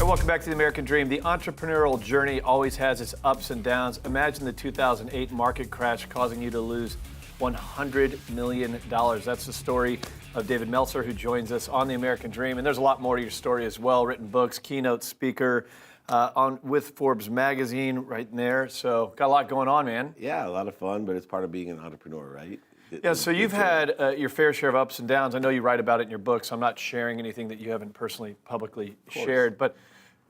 Hey, welcome back to the American Dream. The entrepreneurial journey always has its ups and downs. Imagine the 2008 market crash causing you to lose $100 million. That's the story of David Meltzer, who joins us on the American Dream. And there's a lot more to your story as well. Written books, keynote speaker with Forbes magazine right in there. So got a lot going on, man. Yeah, a lot of fun, but it's part of being an entrepreneur, right? Yeah, so you've had your fair share of ups and downs. I know you write about it in your books. So I'm not sharing anything that you haven't personally, publicly shared. But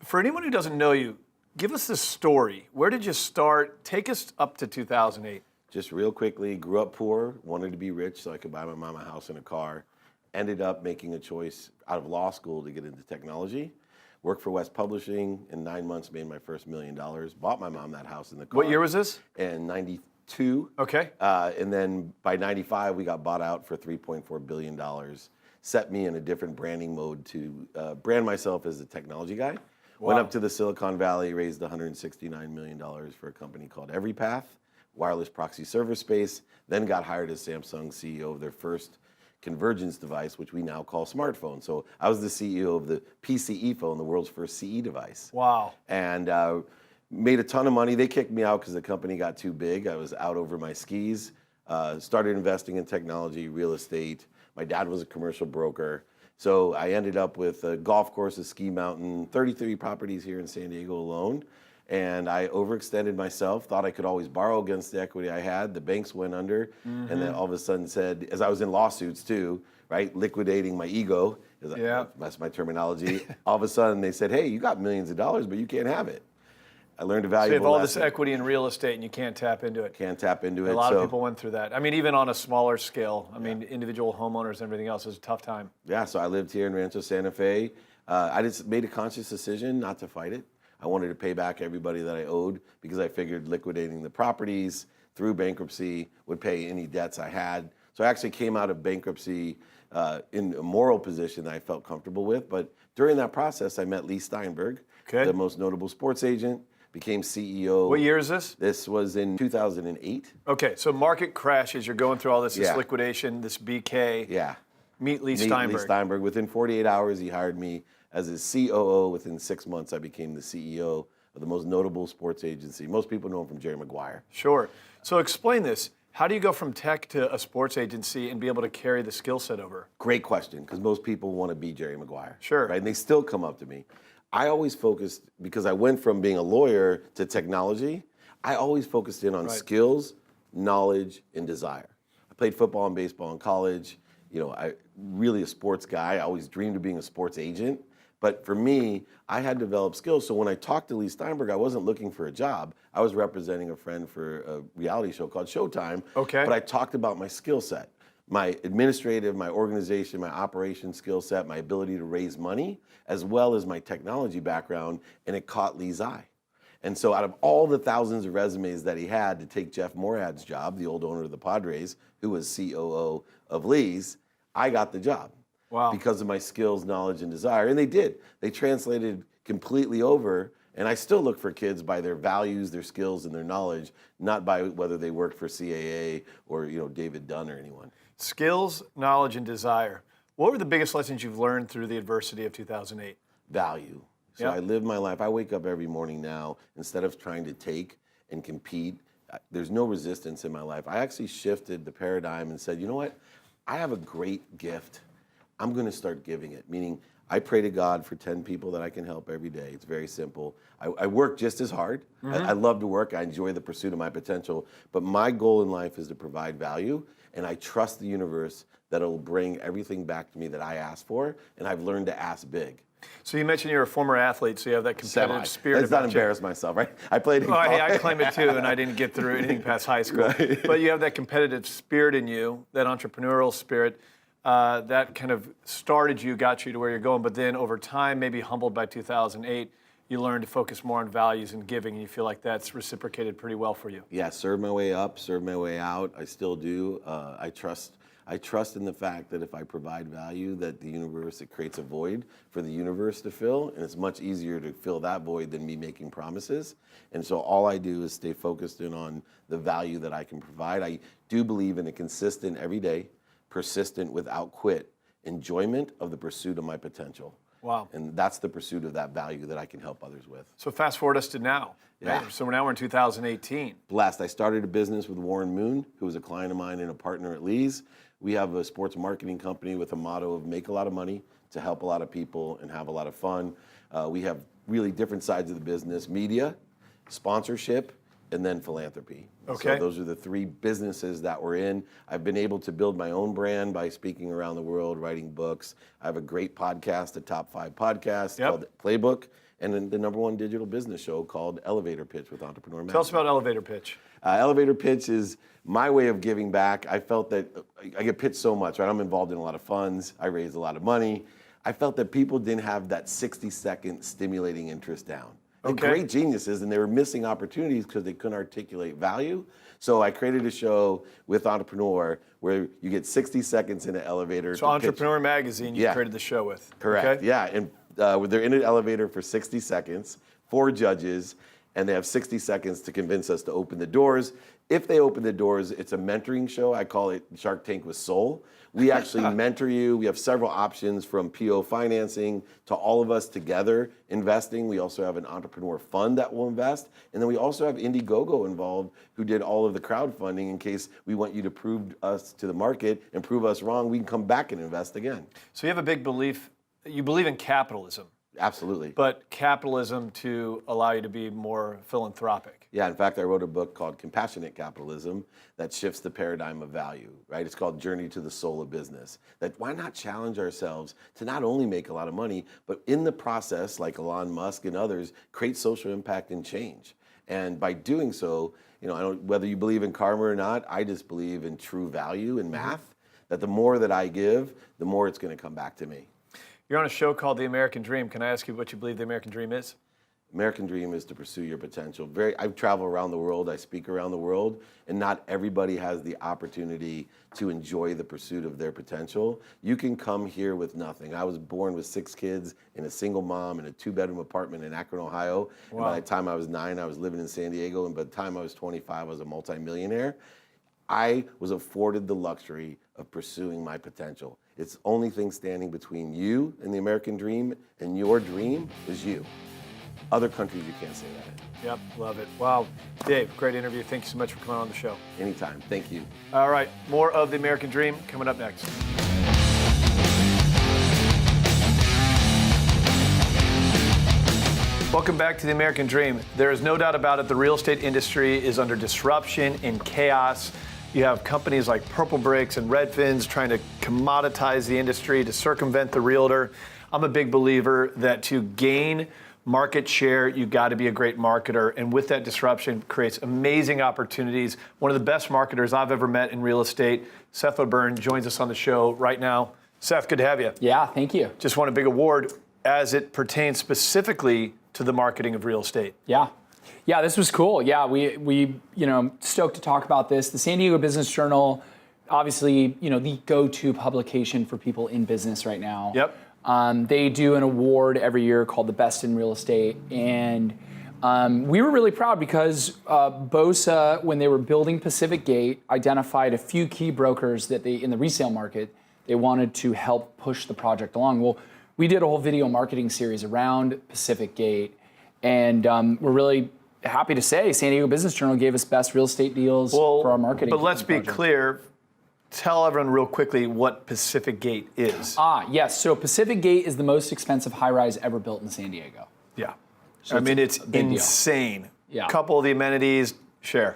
for anyone who doesn't know you, give us the story. Where did you start? Take us up to 2008. Just real quickly, grew up poor, wanted to be rich so I could buy my mom a house and a car. Ended up making a choice out of law school to get into technology. Worked for West Publishing. In 9 months, made my first $1 million. Bought my mom that house and the car. What year was this? In 92. Okay. And then by 95, we got bought out for $3.4 billion. Set me in a different branding mode to brand myself as a technology guy. Wow. Went up to the Silicon Valley, raised $169 million for a company called EveryPath, wireless proxy server space, then got hired as Samsung CEO of their first convergence device, which we now call smartphone. So I was the CEO of the PCE phone, the world's first CE device. Wow. And made a ton of money. They kicked me out because the company got too big. I was out over my skis. Started investing in technology, real estate. My dad was a commercial broker. So I ended up with a golf course, a ski mountain, 33 properties here in San Diego alone. And I overextended myself, thought I could always borrow against the equity I had. The banks went under, and then all of a sudden said, as I was in lawsuits too, right, liquidating my ego, that's my terminology. All of a sudden they said, hey, you got millions of dollars, but you can't have it. I learned a valuable So you have all lesson. this equity in real estate and you can't tap into it. Can't tap into it. A lot of people went through that. I mean, even on a smaller scale. I mean, individual homeowners and everything else is a tough time. Yeah, so I lived here in Rancho Santa Fe. I just made a conscious decision not to fight it. I wanted to pay back everybody that I owed because I figured liquidating the properties through bankruptcy would pay any debts I had. So I actually came out of bankruptcy in a moral position that I felt comfortable with. But during that process, I met Lee Steinberg, the most notable sports agent, became CEO. What year is this? This was in 2008. Okay, so market crashes. You're going through all this, this liquidation, this BK. Yeah. Meet Lee Steinberg. Lee Steinberg. Within 48 hours, he hired me as his COO. Within 6 months, I became the CEO of the most notable sports agency. Most people know him from Jerry Maguire. Sure. So explain this. How do you go from tech to a sports agency and be able to carry the skill set over? Great question, because most people want to be Jerry Maguire. Sure. Right? And they still come up to me. I always focused, because I went from being a lawyer to technology, I always focused in on skills, knowledge, and desire. I played football and baseball in college. You know, I really a sports guy. I always dreamed of being a sports agent. But for me, I had developed skills. So when I talked to Lee Steinberg, I wasn't looking for a job. I was representing a friend for a reality show called Showtime. Okay. But I talked about my skill set, my administrative, my organization, my operation skill set, my ability to raise money, as well as my technology background, and it caught Lee's eye. And so out of all the thousands of resumes that he had to take Jeff Morad's job, the old owner of the Padres, who was COO of Lee's, I got the job. Wow. Because of my skills, knowledge, and desire. And they did. They translated completely over. And I still look for kids by their values, their skills, and their knowledge, not by whether they worked for CAA or David Dunn or anyone. Skills, knowledge, and desire. What were the biggest lessons you've learned through the adversity of 2008? Value. So I live my life. I wake up every morning now, instead of trying to take and compete, there's no resistance in my life. I actually shifted the paradigm and said, you know what? I have a great gift. I'm going to start giving it, meaning I pray to God for 10 people that I can help every day. It's very simple. I work just as hard. I love to work. I enjoy the pursuit of my potential. But my goal in life is to provide value, and I trust the universe that it'll bring everything back to me that I asked for, and I've learned to ask big. So you mentioned you're a former athlete, so you have that competitive spirit. Let's not embarrass myself, right? I played in college. Hey, I claim it too, and I didn't get through anything past high school. Right. But you have that competitive spirit in you, that entrepreneurial spirit. That kind of started you, got you to where you're going, but then over time, maybe humbled by 2008, you learned to focus more on values and giving, and you feel like that's reciprocated pretty well for you. Yeah, served my way up, served my way out. I still do. I trust in the fact that if I provide value, that the universe, it creates a void for the universe to fill, and it's much easier to fill that void than me making promises. And so all I do is stay focused in on the value that I can provide. I do believe in a consistent, every day, persistent, without quit, enjoyment of the pursuit of my potential. Wow. And that's the pursuit of that value that I can help others with. So fast forward us to now. Yeah. Right? So now we're in 2018. Blessed. I started a business with Warren Moon, who was a client of mine and a partner at Lee's. We have a sports marketing company with a motto of make a lot of money to help a lot of people and have a lot of fun. We have really different sides of the business: media, sponsorship, and then philanthropy. Okay. So those are the three businesses that we're in. I've been able to build my own brand by speaking around the world, writing books. I have a great podcast, a top 5 podcast called Playbook, and then the #1 digital business show called Elevator Pitch with Entrepreneur Magazine. Tell us about Elevator Pitch. Elevator Pitch is my way of giving back. I felt that I get pitched so much, right? I'm involved in a lot of funds. I raise a lot of money. I felt that people didn't have that 60-second stimulating interest down. They're great geniuses, and they were missing opportunities because they couldn't articulate value. So I created a show with Entrepreneur where you get 60 seconds in an elevator. So Entrepreneur Magazine, you created the show with. Correct. Okay? Yeah, and they're in an elevator for 60 seconds, 4 judges, and they have 60 seconds to convince us to open the doors. If they open the doors, it's a mentoring show. I call it Shark Tank with Soul. We actually mentor you. We have several options, from PO financing to all of us together investing. We also have an entrepreneur fund that will invest. And then we also have Indiegogo involved, who did all of the crowdfunding in case we want you to prove us to the market and prove us wrong. We can come back and invest again. So you have a big belief, you believe in capitalism. Absolutely. But capitalism to allow you to be more philanthropic. Yeah, in fact, I wrote a book called Compassionate Capitalism that shifts the paradigm of value, right? It's called Journey to the Soul of Business. That why not challenge ourselves to not only make a lot of money, but in the process, like Elon Musk and others, create social impact and change. And by doing so, I don't, whether you believe in karma or not, I just believe in true value in math, that the more that I give, the more it's going to come back to me. You're on a show called The American Dream. Can I ask you what you believe the American Dream is? American dream is to pursue your potential. I travel around the world, I speak around the world, and not everybody has the opportunity to enjoy the pursuit of their potential. You can come here with nothing. I was born with 6 kids and a single mom in a 2-bedroom apartment in Akron, Ohio. Wow. And by the time I was 9, I was living in San Diego, and by the time I was 25, I was a multimillionaire. I was afforded the luxury of pursuing my potential. It's the only thing standing between you and the American dream, and your dream is you. Other countries, you can't say that in. Yep, love it. Wow. Dave, great interview. Thank you so much for coming on the show. Anytime. Thank you. All right, more of The American Dream coming up next. Welcome back to The American Dream. There is no doubt about it, the real estate industry is under disruption and chaos. You have companies like Purple Bricks and Redfins trying to commoditize the industry to circumvent the realtor. I'm a big believer that to gain market share, you got to be a great marketer, and with that disruption creates amazing opportunities. One of the best marketers I've ever met in real estate, Seth O'Byrne, joins us on the show right now. Seth, good to have you. Yeah, thank you. Just won a big award as it pertains specifically to the marketing of real estate. Yeah, this was cool. Yeah, we stoked to talk about this. The San Diego Business Journal, obviously, the go-to publication for people in business right now. Yep. They do an award every year called the Best in Real Estate, and we were really proud because BOSA, when they were building Pacific Gate, identified a few key brokers that in the resale market, they wanted to help push the project along. Well, we did a whole video marketing series around Pacific Gate, and we're really happy to say San Diego Business Journal gave us best real estate deals for our marketing. But let's be project. clear. Tell everyone real quickly what Pacific Gate is. Yes. So Pacific Gate is the most expensive high-rise ever built in San Diego. Yeah. So I mean, it's insane. Yeah. Couple of the amenities, share.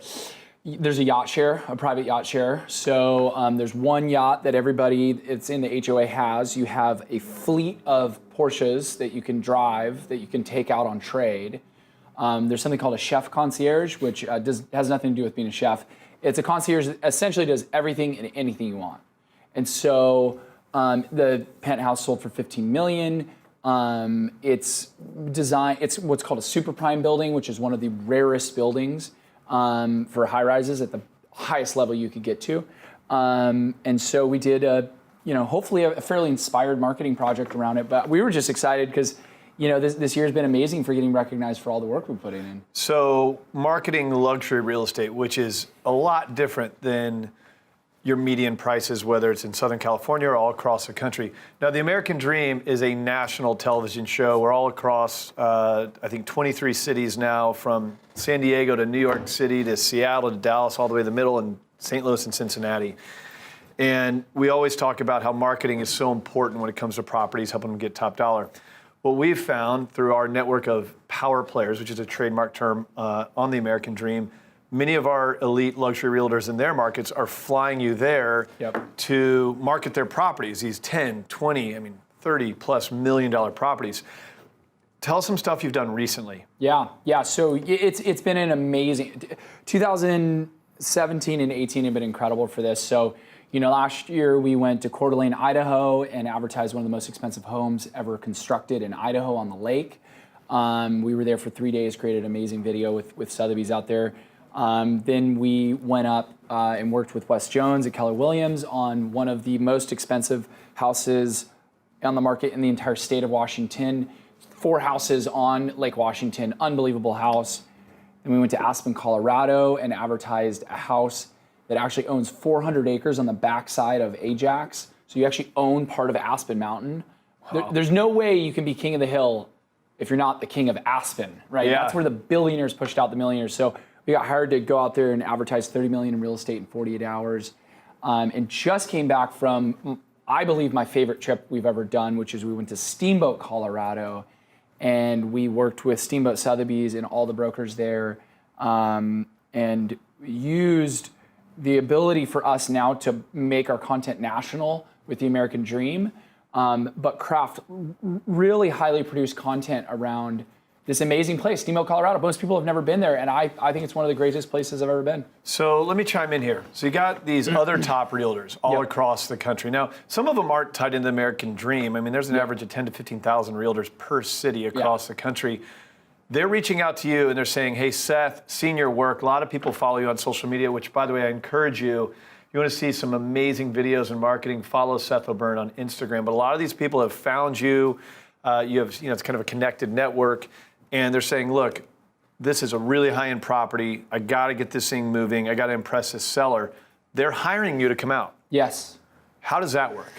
There's a yacht share, a private yacht share. So there's one yacht that everybody it's in the HOA has. You have a fleet of Porsches that you can drive, that you can take out on trade. There's something called a chef concierge, which has nothing to do with being a chef. It's a concierge that essentially does everything and anything you want. And so the penthouse sold for $15 million. It's what's called a super prime building, which is one of the rarest buildings for high rises at the highest level you could get to. And so we did hopefully a fairly inspired marketing project around it. But we were just excited because this year has been amazing for getting recognized for all the work we put in. So marketing luxury real estate, which is a lot different than, your median prices, whether it's in Southern California or all across the country. Now, the American Dream is a national television show. We're all across, I think, 23 cities now, from San Diego to New York City to Seattle to Dallas, all the way to the middle, and St. Louis and Cincinnati. And we always talk about how marketing is so important when it comes to properties, helping them get top dollar. What we've found through our network of power players, which is a trademark term on the American Dream, many of our elite luxury realtors in their markets are flying you there to market their properties, these 10, 20, 30 plus $1 million properties. Tell us some stuff you've done recently. Yeah. So it's been an amazing, 2017 and 18 have been incredible for this. So, last year we went to Coeur d'Alene, Idaho, and advertised one of the most expensive homes ever constructed in Idaho on the lake. We were there for 3 days, created an amazing video with Sotheby's out there. Then we went up and worked with Wes Jones at Keller Williams on one of the most expensive houses on the market in the entire state of Washington. 4 houses on Lake Washington, unbelievable house. Then we went to Aspen, Colorado, and advertised a house that actually owns 400 acres on the backside of Ajax. So you actually own part of Aspen Mountain. Wow. There's no way you can be king of the hill if you're not the king of Aspen, right? Yeah. That's where the billionaires pushed out the millionaires. So we got hired to go out there and advertise $30 million in real estate in 48 hours. And just came back from, I believe, my favorite trip we've ever done, which is we went to Steamboat, Colorado, and we worked with Steamboat Sotheby's and all the brokers there, and used the ability for us now to make our content national with the American Dream, but craft really highly produced content around this amazing place, Steamboat, Colorado. Most people have never been there, and I think it's one of the greatest places I've ever been. So let me chime in here. So you got these other top realtors all across the country. Now, some of them aren't tied into the American Dream. There's an average of 10 to 15,000 realtors per city across the country. They're reaching out to you and they're saying, hey, Seth, seen your work. A lot of people follow you on social media, which, by the way, I encourage you. You want to see some amazing videos and marketing, follow Seth O'Byrne on Instagram. But a lot of these people have found you. It's kind of a connected network. And they're saying, look, this is a really high-end property. I got to get this thing moving. I got to impress this seller. They're hiring you to come out. Yes. How does that work?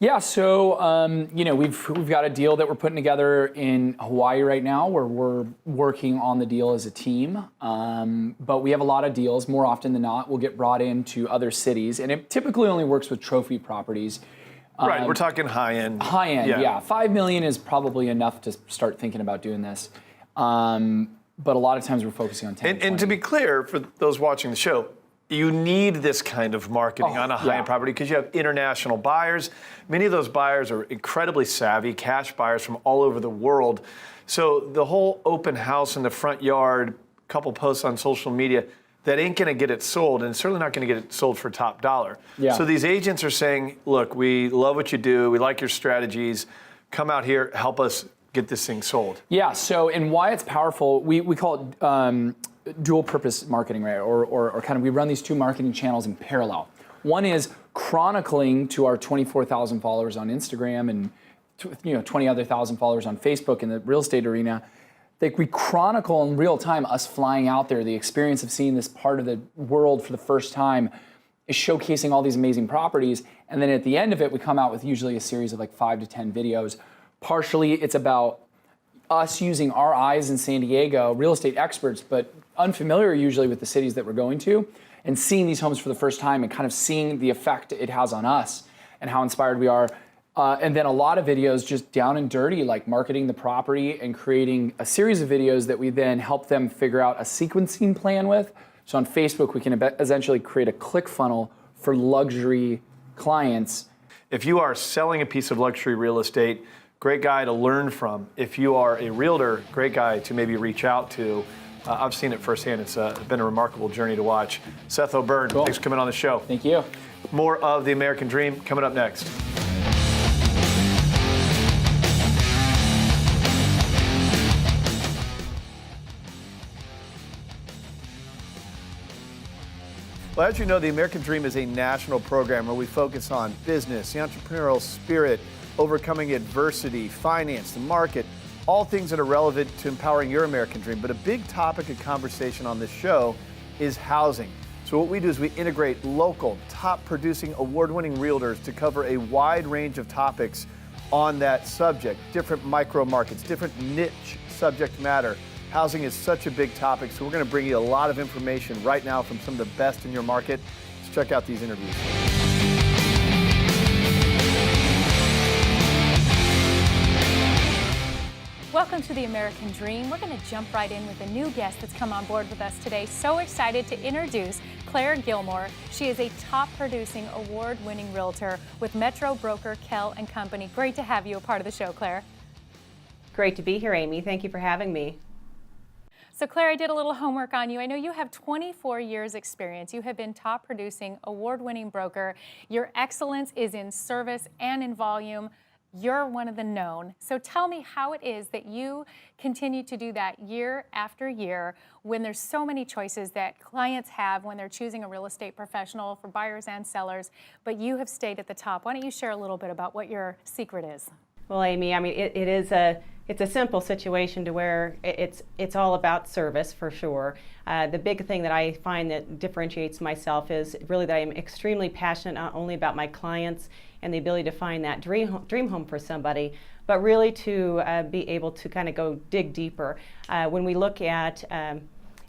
Yeah, so we've got a deal that we're putting together in Hawaii right now, where we're working on the deal as a team. But we have a lot of deals. More often than not, we'll get brought into other cities, and it typically only works with trophy properties. Right, we're talking high-end. High-end, yeah. $5 million is probably enough to start thinking about doing this. But a lot of times we're focusing on 10 and to be clear, for those watching the show, you need this kind of marketing on a high-end property because you have international buyers. Many of those buyers are incredibly savvy, cash buyers from all over the world. So the whole open house in the front yard, couple posts on social media, that ain't going to get it sold, and it's certainly not going to get it sold for top dollar. Yeah. So these agents are saying, look, we love what you do. We like your strategies. Come out here, help us get this thing sold. Yeah, so and why it's powerful, we call it dual purpose marketing, right? Or kind of, we run these 2 marketing channels in parallel. One is chronicling to our 24,000 followers on Instagram and 20 other thousand followers on Facebook in the real estate arena. Like, we chronicle in real time us flying out there, the experience of seeing this part of the world for the first time, is showcasing all these amazing properties. And then at the end of it, we come out with usually a series of like 5 to 10 videos. Partially, it's about us using our eyes in San Diego, real estate experts, but unfamiliar usually with the cities that we're going to, and seeing these homes for the first time and kind of seeing the effect it has on us and how inspired we are. And then a lot of videos just down and dirty, like marketing the property and creating a series of videos that we then help them figure out a sequencing plan with. So on Facebook, we can essentially create a ClickFunnels for luxury clients. If you are selling a piece of luxury real estate, great guy to learn from. If you are a realtor, great guy to maybe reach out to. I've seen it firsthand. It's been a remarkable journey to watch. Seth O'Byrne, thanks for coming on the show. Thank you. More of the American Dream coming up next. Well, as you know, the American Dream is a national program where we focus on business, the entrepreneurial spirit, overcoming adversity, finance, the market, all things that are relevant to empowering your American dream. But a big topic of conversation on this show is housing. So what we do is we integrate local, top-producing, award-winning realtors to cover a wide range of topics on that subject, different micro markets, different niche subject matter. Housing is such a big topic, so we're going to bring you a lot of information right now from some of the best in your market. Let's check out these interviews. Welcome to the American Dream. We're going to jump right in with a new guest that's come on board with us today. So excited to introduce Claire Gilmore. She is a top-producing, award-winning realtor with Metro Broker, Kell & Company. Great to have you a part of the show, Claire. Great to be here, Amy. Thank you for having me. So Claire, I did a little homework on you. I know you have 24 years experience. You have been top producing, award-winning broker. Your excellence is in service and in volume. You're one of the known. So tell me how it is that you continue to do that year after year when there's so many choices that clients have when they're choosing a real estate professional for buyers and sellers, but you have stayed at the top. Why don't you share a little bit about what your secret is? Well, Amy, I mean, it's a simple situation to where it's all about service for sure. The big thing that I find that differentiates myself is really that I'm extremely passionate not only about my clients and the ability to find that dream home for somebody, but really to be able to kind of go dig deeper. When we look at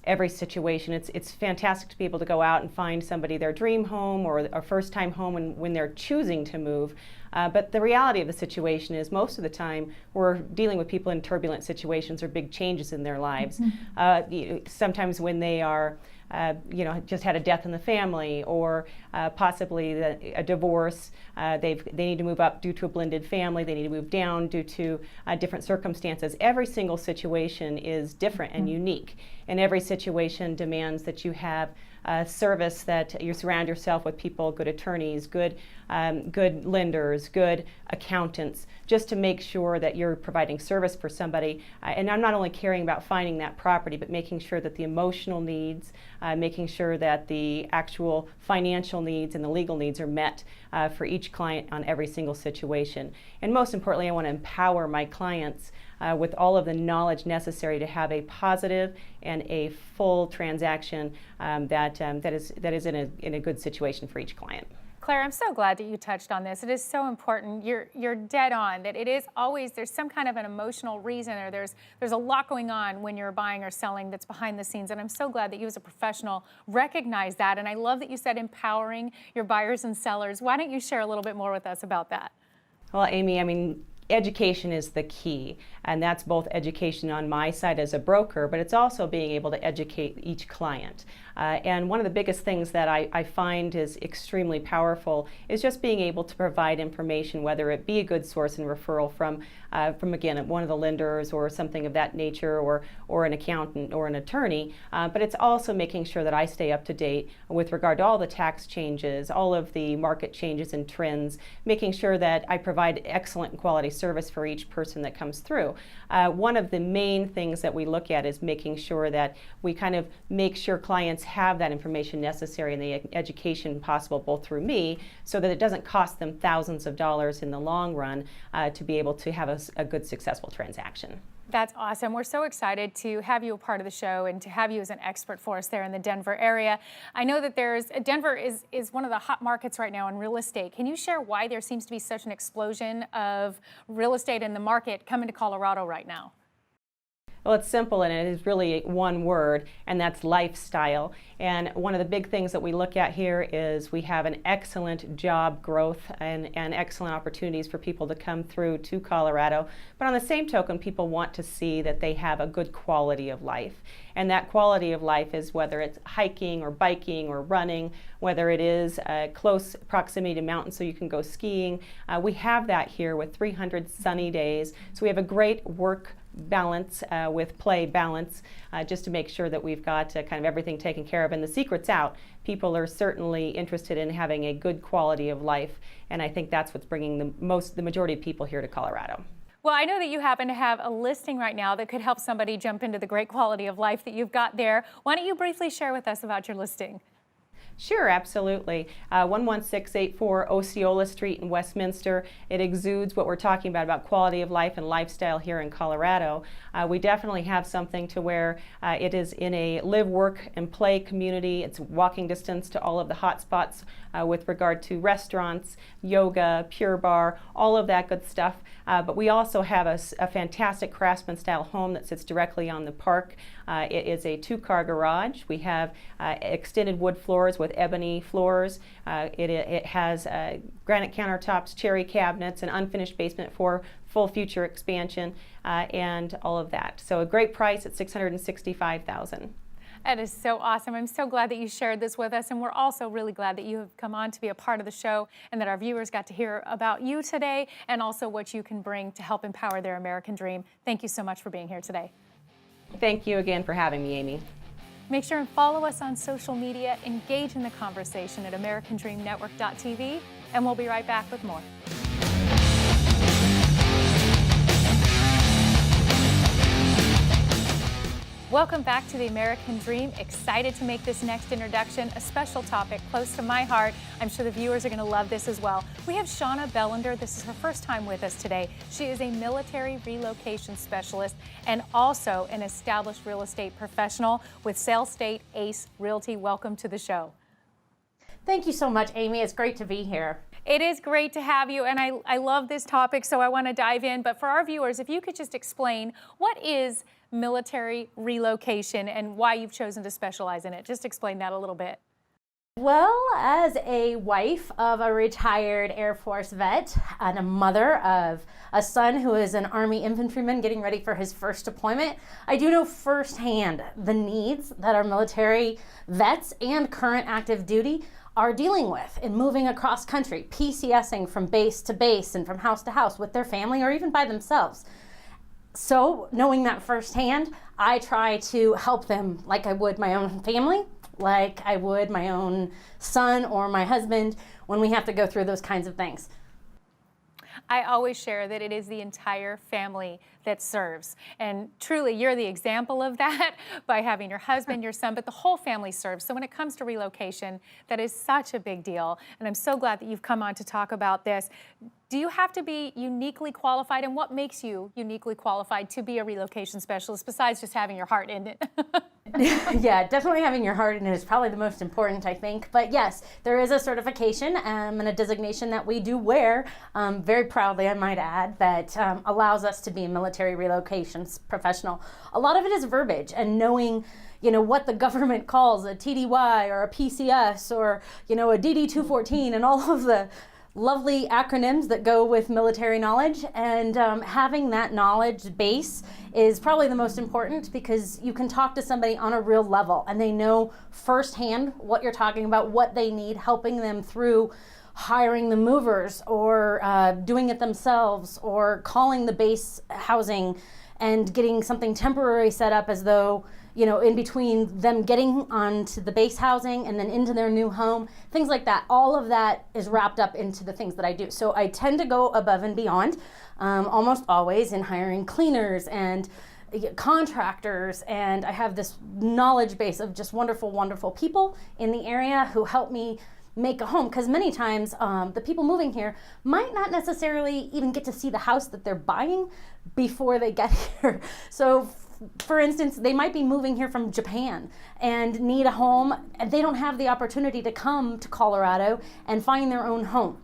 every situation, it's fantastic to be able to go out and find somebody their dream home or a first time home when they're choosing to move. But the reality of the situation is most of the time we're dealing with people in turbulent situations or big changes in their lives. Sometimes when they are just had a death in the family or possibly a divorce, they need to move up due to a blended family, they need to move down due to different circumstances. Every single situation is different and unique, and every situation demands that you have service, that you surround yourself with people, good attorneys, good lenders, good accountants, just to make sure that you're providing service for somebody. And I'm not only caring about finding that property, but making sure that the emotional needs, making sure that the actual financial needs and the legal needs are met for each client on every single situation. And most importantly, I want to empower my clients with all of the knowledge necessary to have a positive and a full transaction that is in a good situation for each client. Claire, I'm so glad that you touched on this. It is so important. You're dead on that it is always, there's some kind of an emotional reason or there's a lot going on when you're buying or selling that's behind the scenes. And I'm so glad that you as a professional recognize that. And I love that you said empowering your buyers and sellers. Why don't you share a little bit more with us about that? Well, Amy, I mean, education is the key, and that's both education on my side as a broker, but it's also being able to educate each client. And one of the biggest things that I find is extremely powerful is just being able to provide information, whether it be a good source and referral from again, one of the lenders or something of that nature, or an accountant or an attorney, but it's also making sure that I stay up to date with regard to all the tax changes, all of the market changes and trends, making sure that I provide excellent quality service for each person that comes through. One of the main things that we look at is making sure that we kind of make sure clients have that information necessary and the education possible both through me, so that it doesn't cost them thousands of dollars in the long run to be able to have a good, successful transaction. That's awesome. We're so excited to have you a part of the show and to have you as an expert for us there in the Denver area. I know that Denver is one of the hot markets right now in real estate. Can you share why there seems to be such an explosion of real estate in the market coming to Colorado right now? Well, it's simple, and it is really one word, and that's lifestyle. And one of the big things that we look at here is we have an excellent job growth and excellent opportunities for people to come through to Colorado. But on the same token, people want to see that they have a good quality of life. And that quality of life is whether it's hiking or biking or running, whether it is close proximity to mountains so you can go skiing. We have that here with 300 sunny days. So we have a great work balance with play balance, just to make sure that we've got kind of everything taken care of. And the secret's out. People are certainly interested in having a good quality of life, and I think that's what's bringing the majority of people here to Colorado. Well, I know that you happen to have a listing right now that could help somebody jump into the great quality of life that you've got there. Why don't you briefly share with us about your listing? Sure, absolutely. 11684 Osceola Street in Westminster. It exudes what we're talking about quality of life and lifestyle here in Colorado. We definitely have something to where it is in a live, work, and play community. It's walking distance to all of the hot spots with regard to restaurants, yoga, Pure Barre, all of that good stuff. But we also have a fantastic craftsman-style home that sits directly on the park. It is a 2-car garage. We have extended wood floors with ebony floors. It has granite countertops, cherry cabinets, an unfinished basement for full future expansion, and all of that. So a great price at $665,000. That is so awesome. I'm so glad that you shared this with us, and we're also really glad that you have come on to be a part of the show and that our viewers got to hear about you today and also what you can bring to help empower their American dream. Thank you so much for being here today. Thank you again for having me, Amy. Make sure and follow us on social media, engage in the conversation at AmericanDreamNetwork.tv, and we'll be right back with more. Welcome back to the American Dream. Excited to make this next introduction a special topic close to my heart. I'm sure the viewers are going to love this as well. We have Shawna Bellendir. This is her first time with us today. She is a military relocation specialist and also an established real estate professional with Sales State Ace Realty. Welcome to the show. Thank you so much, Amy. It's great to be here. It is great to have you, and I love this topic, so I want to dive in. But for our viewers, if you could just explain what is military relocation and why you've chosen to specialize in it. Just explain that a little bit. Well, as a wife of a retired Air Force vet and a mother of a son who is an Army infantryman getting ready for his first deployment, I do know firsthand the needs that our military vets and current active duty are dealing with in moving across country, PCSing from base to base and from house to house with their family or even by themselves. So knowing that firsthand, I try to help them like I would my own family, like I would my own son or my husband when we have to go through those kinds of things. I always share that it is the entire family that serves. And truly, you're the example of that by having your husband, your son, but the whole family serves. So when it comes to relocation, that is such a big deal. And I'm so glad that you've come on to talk about this. Do you have to be uniquely qualified? And what makes you uniquely qualified to be a relocation specialist besides just having your heart in it? Yeah, definitely having your heart in it is probably the most important, I think. But yes, there is a certification and a designation that we do wear, very proudly, I might add, that allows us to be a military relocations professional. A lot of it is verbiage and knowing, you know, what the government calls a TDY or a PCS or, you know, a DD-214 and all of the lovely acronyms that go with military knowledge, and having that knowledge base is probably the most important because you can talk to somebody on a real level and they know firsthand what you're talking about, what they need, helping them through hiring the movers or doing it themselves or calling the base housing and getting something temporary set up as though, you know, in between them getting onto the base housing and then into their new home, things like that. All of that is wrapped up into the things that I do. So I tend to go above and beyond, almost always in hiring cleaners and contractors, and I have this knowledge base of just wonderful, wonderful people in the area who help me make a home, because many times the people moving here might not necessarily even get to see the house that they're buying before they get here. So for instance, they might be moving here from Japan and need a home, and they don't have the opportunity to come to Colorado and find their own home.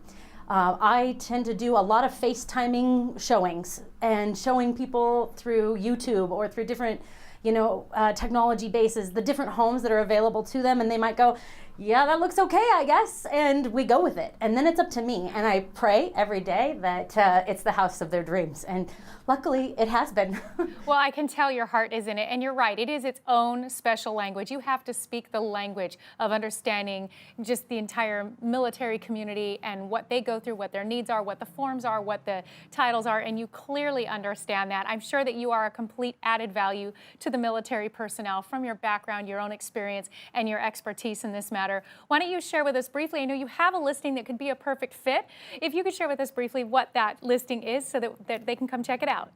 I tend to do a lot of FaceTiming showings and showing people through YouTube or through different, you know, technology bases, the different homes that are available to them, and they might go, yeah, that looks okay, I guess, and we go with it. And then it's up to me, and I pray every day that it's the house of their dreams, and luckily it has been. Well, I can tell your heart is in it, and you're right, it is its own special language. You have to speak the language of understanding just the entire military community and what they go through, what their needs are, what the forms are, what the titles are, and you clearly understand that. I'm sure that you are a complete added value to the military personnel from your background, your own experience, and your expertise in this matter. Why don't you share with us briefly, I know you have a listing that could be a perfect fit. If you could share with us briefly what that listing is so that they can come check it out.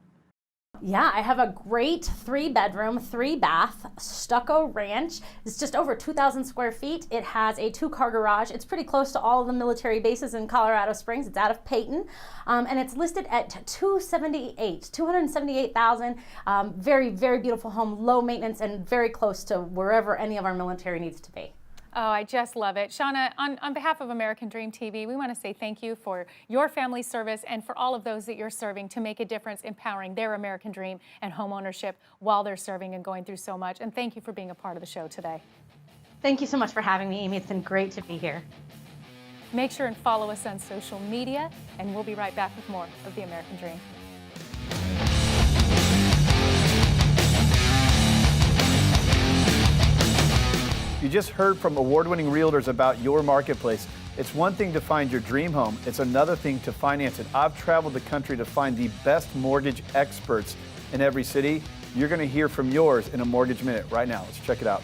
Yeah, I have a great 3-bedroom, 3-bath stucco ranch. It's just over 2,000 square feet. It has a 2-car garage. It's pretty close to all of the military bases in Colorado Springs. It's out of Peyton, and it's listed at $278,000. Very, very beautiful home, low maintenance, and very close to wherever any of our military needs to be. Oh, I just love it. Shawna, on behalf of American Dream TV, we want to say thank you for your family service and for all of those that you're serving to make a difference, empowering their American dream and home ownership while they're serving and going through so much. And thank you for being a part of the show today. Thank you so much for having me, Amy. It's been great to be here. Make sure and follow us on social media, and we'll be right back with more of the American Dream. You just heard from award-winning realtors about your marketplace. It's one thing to find your dream home. It's another thing to finance it. I've traveled the country to find the best mortgage experts in every city. You're going to hear from yours in a Mortgage Minute right now. Let's check it out.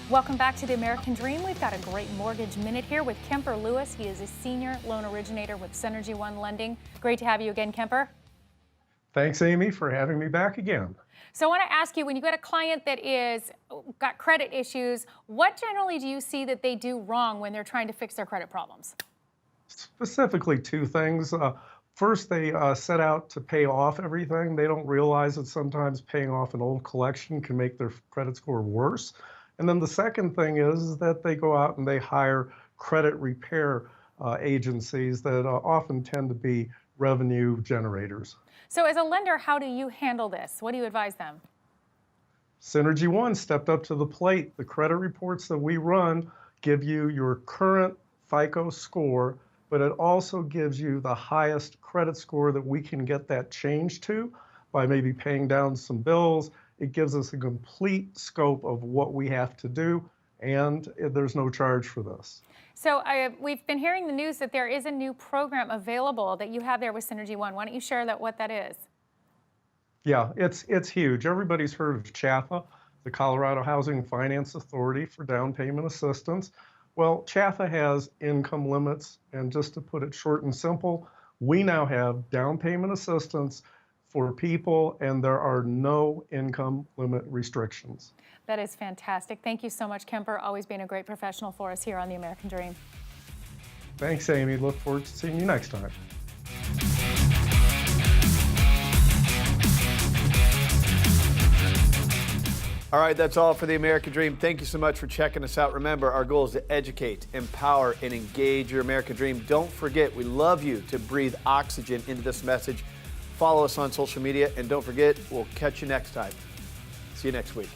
Welcome back to the American Dream. We've got a great Mortgage Minute here with Kemper Lewis. He is a senior loan originator with Synergy One Lending. Great to have you again, Kemper. Thanks, Amy, for having me back again. So I want to ask you, when you get a client that is got credit issues, what generally do you see that they do wrong when they're trying to fix their credit problems? Specifically, 2 things. First, they set out to pay off everything. They don't realize that sometimes paying off an old collection can make their credit score worse. And then the second thing is that they go out and they hire credit repair agencies that often tend to be revenue generators. So as a lender, how do you handle this? What do you advise them? Synergy One stepped up to the plate. The credit reports that we run give you your current FICO score, but it also gives you the highest credit score that we can get that changed to by maybe paying down some bills. It gives us a complete scope of what we have to do, and there's no charge for this. So we've been hearing the news that there is a new program available that you have there with Synergy One. Why don't you share what that is? Yeah, it's huge. Everybody's heard of CHAFA, the Colorado Housing Finance Authority for Down Payment Assistance. Well, CHAFA has income limits, and just to put it short and simple, we now have down payment assistance for people, and there are no income limit restrictions. That is fantastic. Thank you so much, Kemper. Always being a great professional for us here on the American Dream. Thanks, Amy. Look forward to seeing you next time. All right, that's all for the American Dream. Thank you so much for checking us out. Remember, our goal is to educate, empower, and engage your American Dream. Don't forget, we love you to breathe oxygen into this message. Follow us on social media, and don't forget, we'll catch you next time. See you next week.